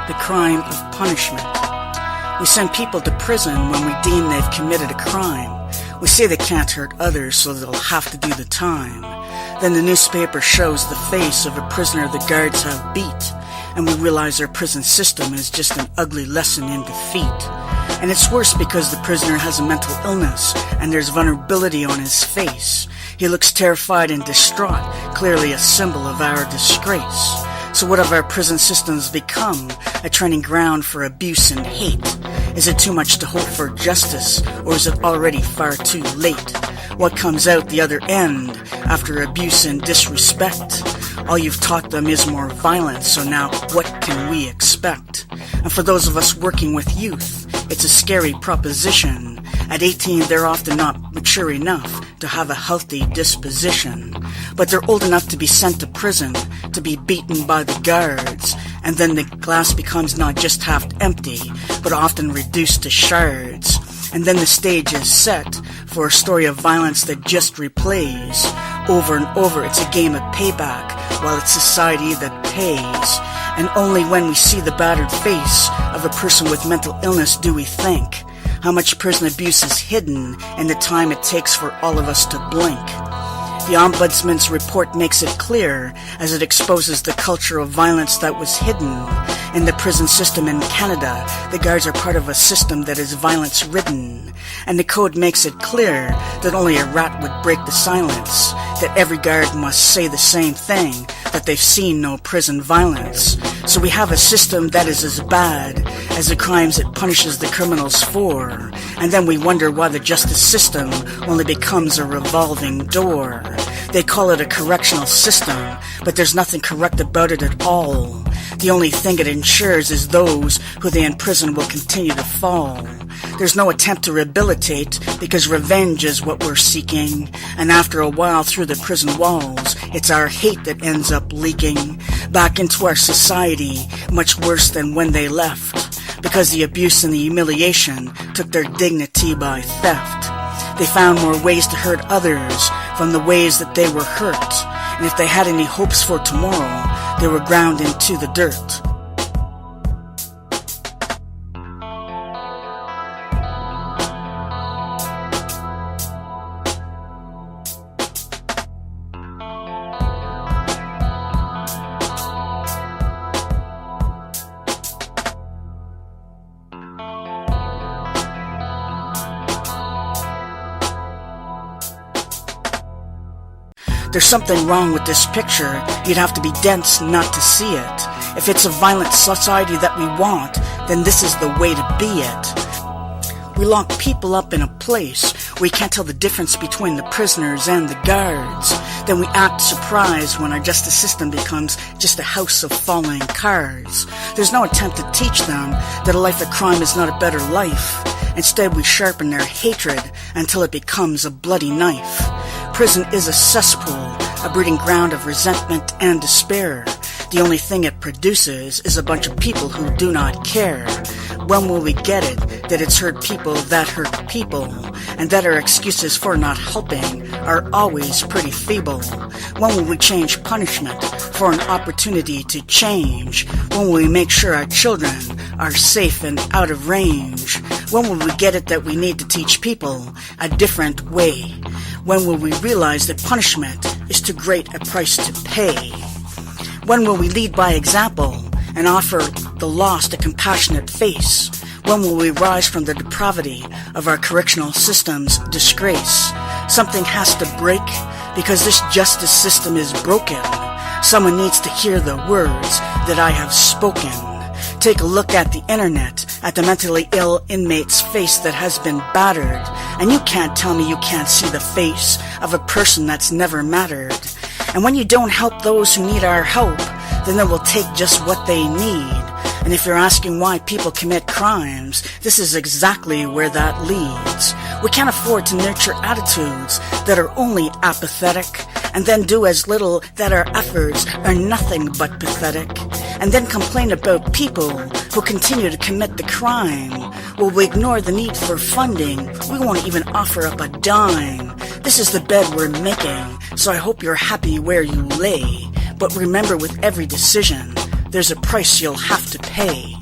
the crime of punishment. We send people to prison when we deem they've committed a crime. We say they can't hurt others, so they'll have to do the time. Then the newspaper shows the face of a prisoner the guards have beat, and we realize our prison system is just an ugly lesson in defeat. And it's worse because the prisoner has a mental illness, and there's vulnerability on his face. He looks terrified and distraught, clearly a symbol of our disgrace. So what have our prison systems become? A training ground for abuse and hate? Is it too much to hope for justice, or is it already far too late? What comes out the other end after abuse and disrespect? All you've taught them is more violence, so now what can we expect? And for those of us working with youth, it's a scary proposition. At 18, they're often not mature enough to have a healthy disposition. But they're old enough to be sent to prison, to be beaten by the guards. And then the glass becomes not just half empty, but often reduced to shards. And then the stage is set for a story of violence that just replays. Over and over, it's a game of payback, while it's society that pays. And only when we see the battered face of a person with mental illness do we think how much prison abuse is hidden in the time it takes for all of us to blink. The Ombudsman's report makes it clear as it exposes the culture of violence that was hidden in the prison system in Canada. The guards are part of a system that is violence-ridden, and the code makes it clear that only a rat would break the silence, that every guard must say the same thing, that they've seen no prison violence. So we have a system that is as bad as the crimes it punishes the criminals for, and then we wonder why the justice system only becomes a revolving door. They call it a correctional system, but there's nothing correct about it at all. The only thing it ensures is those who they imprison will continue to fall. There's no attempt to rehabilitate, because revenge is what we're seeking, and after a while through the prison walls, it's our hate that ends up leaking back into our society, much worse than when they left, because the abuse and the humiliation took their dignity by theft. They found more ways to hurt others from the ways that they were hurt, and if they had any hopes for tomorrow, they were ground into the dirt. There's something wrong with this picture. You'd have to be dense not to see it. If it's a violent society that we want, then this is the way to be it. We lock people up in a place where we can't tell the difference between the prisoners and the guards. Then we act surprised when our justice system becomes just a house of falling cards. There's no attempt to teach them that a life of crime is not a better life. Instead, we sharpen their hatred until it becomes a bloody knife. Prison is a cesspool, a breeding ground of resentment and despair. The only thing it produces is a bunch of people who do not care. When will we get it, that it's hurt people that hurt people, and that our excuses for not helping are always pretty feeble? When will we change punishment for an opportunity to change? When will we make sure our children are safe and out of range? When will we get it that we need to teach people a different way? When will we realize that punishment is too great a price to pay? When will we lead by example and offer the lost a compassionate face? When will we rise from the depravity of our correctional system's disgrace? Something has to break, because this justice system is broken. Someone needs to hear the words that I have spoken. Take a look at the internet, at the mentally ill inmate's face that has been battered, and you can't tell me you can't see the face of a person that's never mattered. And when you don't help those who need our help, then they will take just what they need. And if you're asking why people commit crimes, this is exactly where that leads. We can't afford to nurture attitudes that are only apathetic, and then do as little that our efforts are nothing but pathetic, and then complain about people who continue to commit the crime. Will we ignore the need for funding? We won't even offer up a dime. This is the bed we're making, so I hope you're happy where you lay. But remember, with every decision, there's a price you'll have to pay.